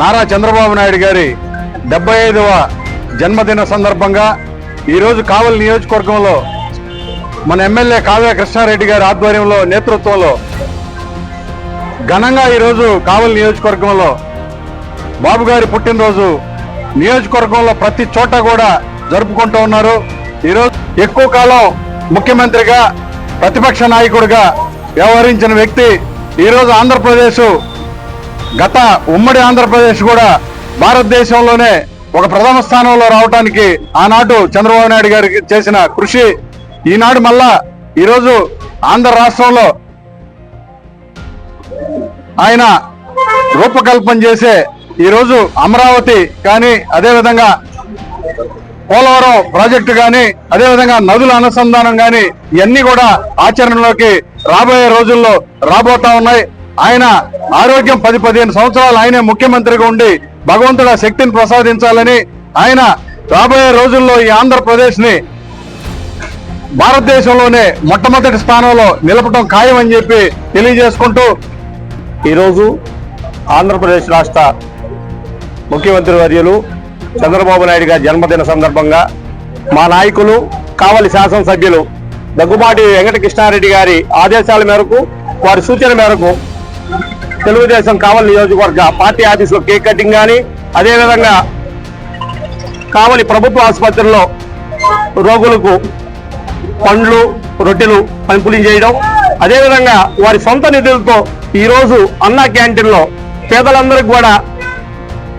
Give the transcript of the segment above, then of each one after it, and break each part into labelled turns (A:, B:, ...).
A: నారా చంద్రబాబు నాయుడు గారి 75వ జన్మదిన సందర్భంగా ఈరోజు కావలి నియోజకవర్గంలో మన ఎమ్మెల్యే కావ్య కృష్ణారెడ్డి గారి ఆధ్వర్యంలో నేతృత్వంలో ఘనంగా ఈరోజు కావలి నియోజకవర్గంలో బాబు గారి పుట్టినరోజు నియోజకవర్గంలో ప్రతి చోట కూడా జరుపుకుంటూ ఉన్నారు. ఈరోజు ఎక్కువ కాలం ముఖ్యమంత్రిగా ప్రతిపక్ష నాయకుడిగా వ్యవహరించిన వ్యక్తి ఈరోజు ఆంధ్రప్రదేశ్ గత ఉమ్మడి ఆంధ్రప్రదేశ్ కూడా భారతదేశంలోనే ఒక ప్రథమ స్థానంలో రావడానికి ఆనాడు చంద్రబాబు నాయుడు గారికి చేసిన కృషి ఈనాడు మళ్ళా ఈరోజు ఆంధ్ర రాష్ట్రంలో ఆయన రూపకల్పన చేసే ఈరోజు అమరావతి కానీ అదేవిధంగా పోలవరం ప్రాజెక్టు కానీ అదేవిధంగా నదుల అనుసంధానం కానీ ఇవన్నీ కూడా ఆచరణలోకి రాబోయే రోజుల్లో రాబోతా ఉన్నాయి. ఆయన ఆరోగ్యం 10-15 సంవత్సరాలు ఆయనే ముఖ్యమంత్రిగా ఉండి భగవంతుడు ఆ శక్తిని ప్రసాదించాలని ఆయన రాబోయే రోజుల్లో ఈ ఆంధ్రప్రదేశ్ ని భారతదేశంలోనే మొట్టమొదటి స్థానంలో నిలపడం ఖాయమని చెప్పి తెలియజేసుకుంటూ
B: ఈరోజు ఆంధ్రప్రదేశ్ రాష్ట్ర ముఖ్యమంత్రి వర్యులు చంద్రబాబు నాయుడు గారి జన్మదిన సందర్భంగా మా నాయకులు కావలి శాసనసభ్యులు దగ్గుమాటి వెంకటకృష్ణారెడ్డి గారి ఆదేశాల మేరకు వారి సూచన మేరకు తెలుగుదేశం కావలి నియోజకవర్గ పార్టీ ఆఫీసులో కేక్ కటింగ్ కానీ అదేవిధంగా కావలి ప్రభుత్వ ఆసుపత్రుల్లో రోగులకు పండ్లు రొట్టెలు పంపిణీ చేయడం, అదేవిధంగా వారి సొంత నిధులతో ఈరోజు అన్నా క్యాంటీన్లో పేదలందరికీ కూడా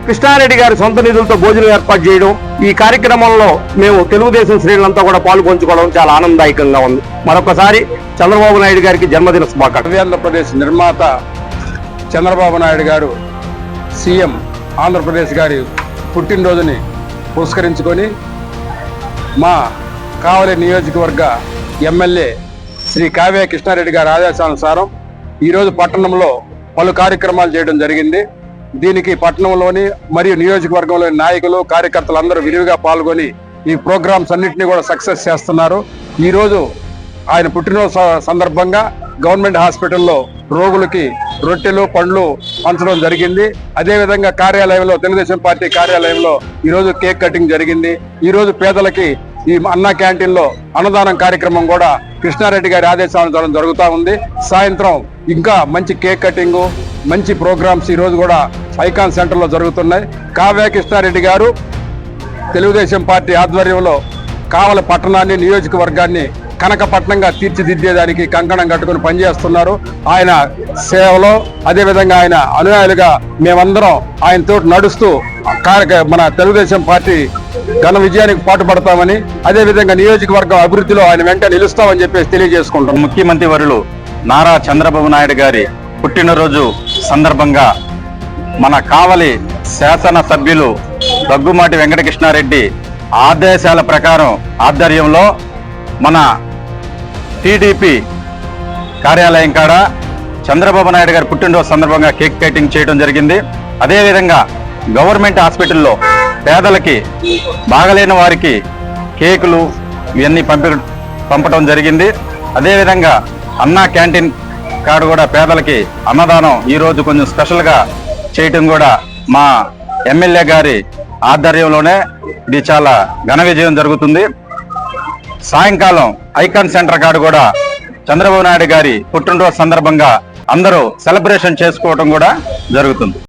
B: కృష్ణారెడ్డి గారి సొంత నిధులతో భోజనం ఏర్పాటు చేయడం, ఈ కార్యక్రమంలో మేము తెలుగుదేశం శ్రేణులంతా కూడా పాల్పంచుకోవడం చాలా ఆనందదాయకంగా ఉంది. మరొకసారి చంద్రబాబు నాయుడు గారికి జన్మదిన శుభాకాంక్షలు.
A: ఆంధ్రప్రదేశ్ నిర్మాత చంద్రబాబు నాయుడు గారు సీఎం ఆంధ్రప్రదేశ్ గారి పుట్టినరోజుని పురస్కరించుకొని మా కావలి నియోజకవర్గ ఎమ్మెల్యే శ్రీ కావ్య కృష్ణారెడ్డి గారి ఆదేశానుసారం ఈరోజు పట్టణంలో పలు కార్యక్రమాలు చేయడం జరిగింది. దీనికి పట్టణంలోని మరియు నియోజకవర్గంలోని నాయకులు కార్యకర్తలు అందరూ విరివిగా పాల్గొని ఈ ప్రోగ్రామ్స్ అన్నింటినీ కూడా సక్సెస్ చేస్తున్నారు. ఈరోజు ఆయన పుట్టినరోజు సందర్భంగా గవర్నమెంట్ హాస్పిటల్లో రోగులకి రొట్టెలు పండ్లు పంచడం జరిగింది. అదేవిధంగా కార్యాలయంలో తెలుగుదేశం పార్టీ కార్యాలయంలో ఈరోజు కేక్ కటింగ్ జరిగింది. ఈరోజు పేదలకి ఈ అన్నా క్యాంటీన్లో అన్నదానం కార్యక్రమం కూడా కృష్ణారెడ్డి గారి ఆదేశానుసారం జరుగుతూ ఉంది. సాయంత్రం ఇంకా మంచి కేక్ కటింగ్ మంచి ప్రోగ్రామ్స్ ఈరోజు కూడా ఐకాన్ సెంటర్లో జరుగుతున్నాయి. కావ్య కృష్ణారెడ్డి గారు తెలుగుదేశం పార్టీ ఆధ్వర్యంలో కావలి పట్టణాన్ని నియోజకవర్గాన్ని కనకపట్నంగా తీర్చిదిద్దేదానికి కంకణం కట్టుకుని పనిచేస్తున్నారు. ఆయన సేవలో అదేవిధంగా ఆయన అనుయాయులుగా మేమందరం ఆయనతో నడుస్తూ మన తెలుగుదేశం పార్టీ ఘన విజయానికి పాటుపడతామని అదేవిధంగా నియోజకవర్గం అభివృద్ధిలో ఆయన వెంట నిలుస్తామని చెప్పేసి తెలియజేసుకుంటాం.
C: ముఖ్యమంత్రి వర్యులు నారా చంద్రబాబు నాయుడు గారి పుట్టినరోజు సందర్భంగా మన కావలి శాసన సభ్యులు దగ్గుమాటి వెంకటకృష్ణారెడ్డి ఆదేశాల ప్రకారం ఆధ్వర్యంలో మన టీడీపీ కార్యాలయం కాడ చంద్రబాబు నాయుడు గారి పుట్టినరోజు సందర్భంగా కేక్ కటింగ్ చేయడం జరిగింది. అదేవిధంగా గవర్నమెంట్ హాస్పిటల్లో పేదలకి బాగలేని వారికి కేకులు ఇవన్నీ పంపడం జరిగింది. అదేవిధంగా అన్నా క్యాంటీన్ కాడ కూడా పేదలకి అన్నదానం ఈ రోజు కొంచెం స్పెషల్ గా చేయటం కూడా మా ఎమ్మెల్యే గారి ఆధ్వర్యంలోనే ఇది చాలా ఘన విజయం జరుగుతుంది. సాయంకాలం ఐకాన్ సెంటర్ కాడ కూడా చంద్రబాబు నాయుడు గారి పుట్టినరోజు సందర్భంగా అందరూ సెలబ్రేషన్ చేసుకోవడం కూడా జరుగుతుంది.